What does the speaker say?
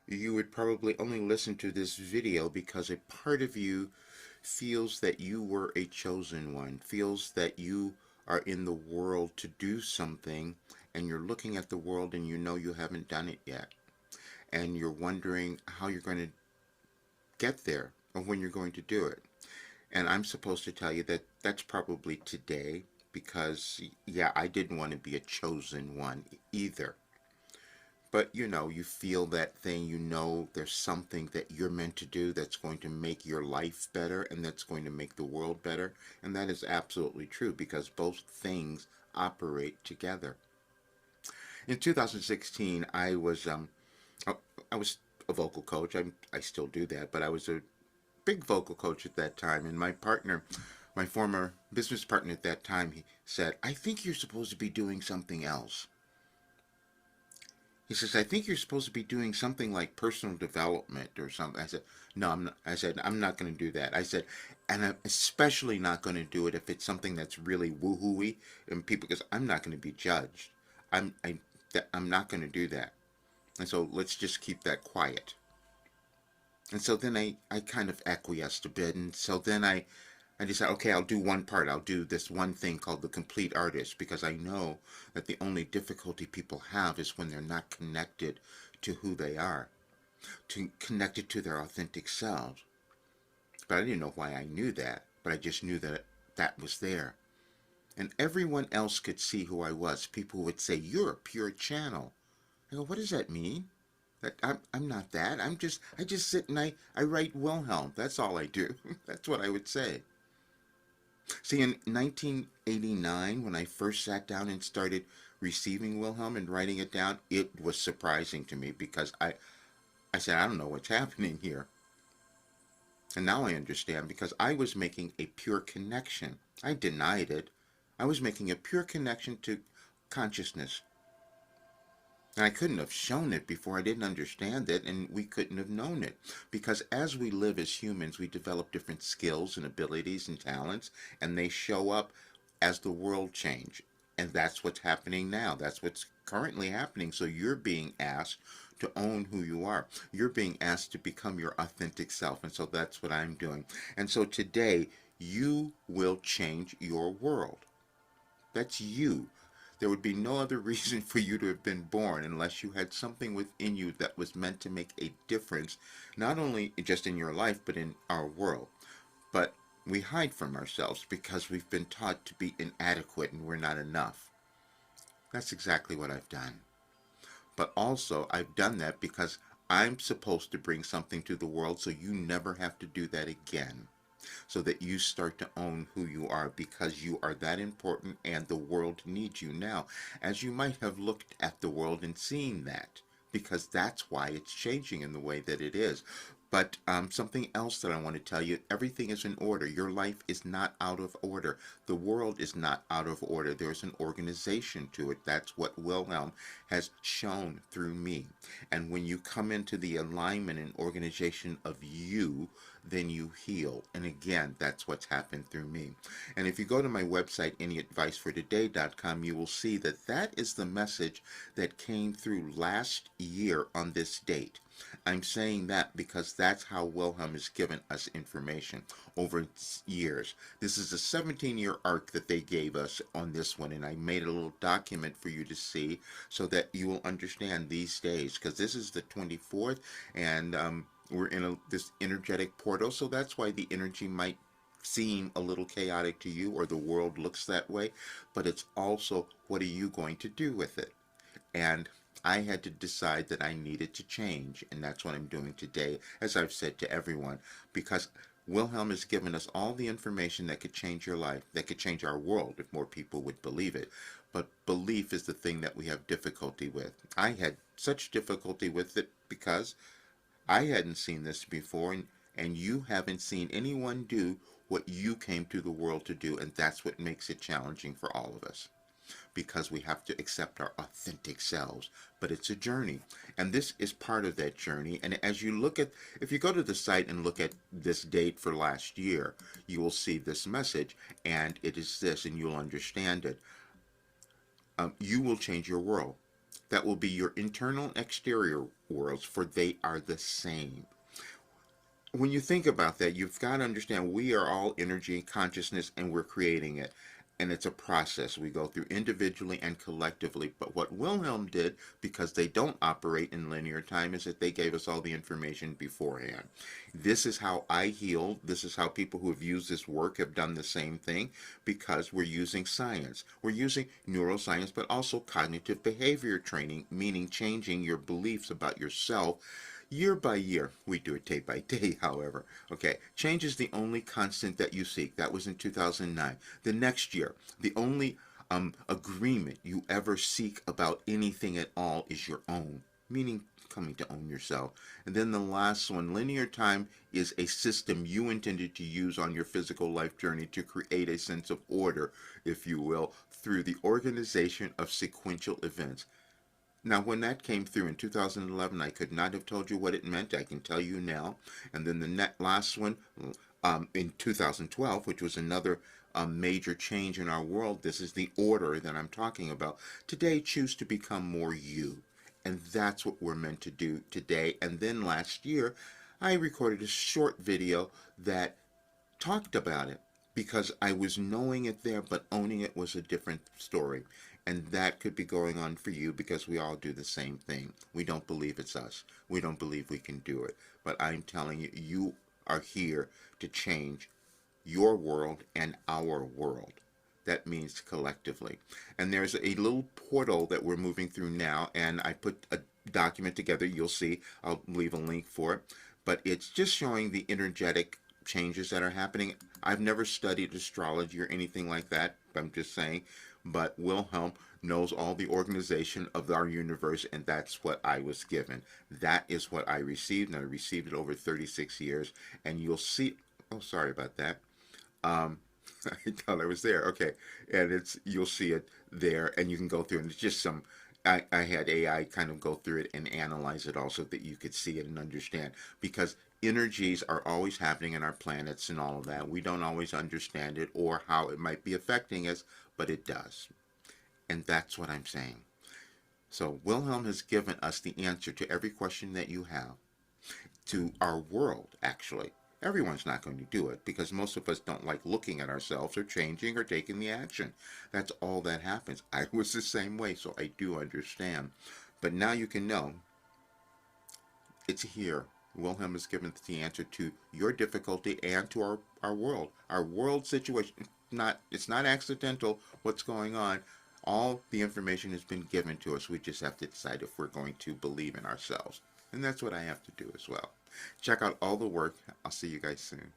you would probably only listen to this video because a part of you feels that you were a chosen one, feels that you are in the world to do something, and you're looking at the world and you know you haven't done it yet. And you're wondering how you're going to get there or when you're going to do it. And I'm supposed to tell you that that's probably today because, yeah, I didn't want to be a chosen one either. But you feel that thing, there's something that you're meant to do that's going to make your life better and that's going to make the world better. And that is absolutely true because both things operate together. In 2016, I I was a vocal coach. I still do that, but I was a big vocal coach at that time. And my former business partner at that time, he said, "I think you're supposed to be doing something else." He says, "I think you're supposed to be doing something like personal development or something." I said, "No, I'm not." I said, "I'm not going to do that." I said, "And I'm especially not going to do it if it's something that's really woohooey and people, because I'm not going to be judged. I'm I, I'm not going to do that. And so let's just keep that quiet." And so then I kind of acquiesced a bit. And so then I decided, okay, I'll do one part. I'll do this one thing called the complete artist because I know that the only difficulty people have is when they're not connected to who they are, connected to their authentic selves. But I didn't know why I knew that, but I just knew that that was there. And everyone else could see who I was. People would say, "You're a pure channel." I go, "What does that mean?" That I'm not that. I just sit and I write Wilhelm. That's all I do. That's what I would say. See, in 1989, when I first sat down and started receiving Wilhelm and writing it down, it was surprising to me because I said, I don't know what's happening here. And now I understand because I was making a pure connection. I denied it. I was making a pure connection to consciousness. And I couldn't have shown it before. I didn't understand it, and we couldn't have known it. Because as we live as humans, we develop different skills and abilities and talents, and they show up as the world change. And that's what's happening now. That's what's currently happening. So you're being asked to own who you are. You're being asked to become your authentic self. And so that's what I'm doing. And so today, you will change your world. That's you. There would be no other reason for you to have been born unless you had something within you that was meant to make a difference, not only just in your life, but in our world. But we hide from ourselves because we've been taught to be inadequate and we're not enough. That's exactly what I've done. But also, I've done that because I'm supposed to bring something to the world so you never have to do that again, so that you start to own who you are because you are that important and the world needs you now, as you might have looked at the world and seen that, because that's why it's changing in the way that it is. But something else that I want to tell you, everything is in order. Your life is not out of order. The world is not out of order. There's an organization to it. That's what Wilhelm has shown through me. And when you come into the alignment and organization of you, then you heal. And again, that's what's happened through me. And if you go to my website, anyadvicefortoday.com, you will see that that is the message that came through last year on this date. I'm saying that because that's how Wilhelm has given us information over years. This is a 17-year arc that they gave us on this one, and I made a little document for you to see so that you will understand these days, because this is the 24th, and we're in this energetic portal, so that's why the energy might seem a little chaotic to you or the world looks that way, but it's also what are you going to do with it? And I had to decide that I needed to change, and that's what I'm doing today, as I've said to everyone, because Wilhelm has given us all the information that could change your life, that could change our world if more people would believe it. But belief is the thing that we have difficulty with. I had such difficulty with it because I hadn't seen this before, and you haven't seen anyone do what you came to the world to do, and that's what makes it challenging for all of us because we have to accept our authentic selves. But it's a journey, and this is part of that journey. And as you look at, if you go to the site and look at this date for last year, you will see this message, and it is this, and you'll understand it. You will change your world. That will be your internal and exterior worlds, for they are the same. When you think about that, you've got to understand we are all energy and consciousness, and we're creating it. And it's a process we go through individually and collectively. But what Wilhelm did, because they don't operate in linear time, is that they gave us all the information beforehand. This is how I heal. This is how people who have used this work have done the same thing, because we're using science. We're using neuroscience, but also cognitive behavior training, meaning changing your beliefs about yourself year by year. We do it day by day, however. Okay, change is the only constant that you seek. That was in 2009. The next year, the only agreement you ever seek about anything at all is your own, meaning coming to own yourself. And then the last one, linear time, is a system you intended to use on your physical life journey to create a sense of order, if you will, through the organization of sequential events. Now, when that came through in 2011, I could not have told you what it meant. I can tell you now. And then the last one in 2012, which was another major change in our world. This is the order that I'm talking about. Today, choose to become more you. And that's what we're meant to do today. And then last year, I recorded a short video that talked about it, because I was knowing it there, but owning it was a different story. And that could be going on for you, because we all do the same thing. We don't believe it's us. We don't believe we can do it. But I'm telling you, you are here to change your world and our world. That means collectively. And there's a little portal that we're moving through now, and I put a document together. You'll see. I'll leave a link for it. But it's just showing the energetic changes that are happening. I've never studied astrology or anything like that. I'm just saying. But Wilhelm knows all the organization of our universe, and that's what I was given. That is what I received, and I received it over 36 years. And you'll see. Oh, sorry about that. I thought I was there. Okay, and you'll see it there, and you can go through, and it's just some. I had AI kind of go through it and analyze it all so that you could see it and understand, because energies are always happening in our planets and all of that. We don't always understand it or how it might be affecting us, but it does. And that's what I'm saying. So Wilhelm has given us the answer to every question that you have, to our world, actually. Everyone's not going to do it, because most of us don't like looking at ourselves or changing or taking the action. That's all that happens. I was the same way, so I do understand. But now you can know it's here. Wilhelm has given the answer to your difficulty and to our world. Our world situation, it's not accidental what's going on. All the information has been given to us. We just have to decide if we're going to believe in ourselves. And that's what I have to do as well. Check out all the work. I'll see you guys soon.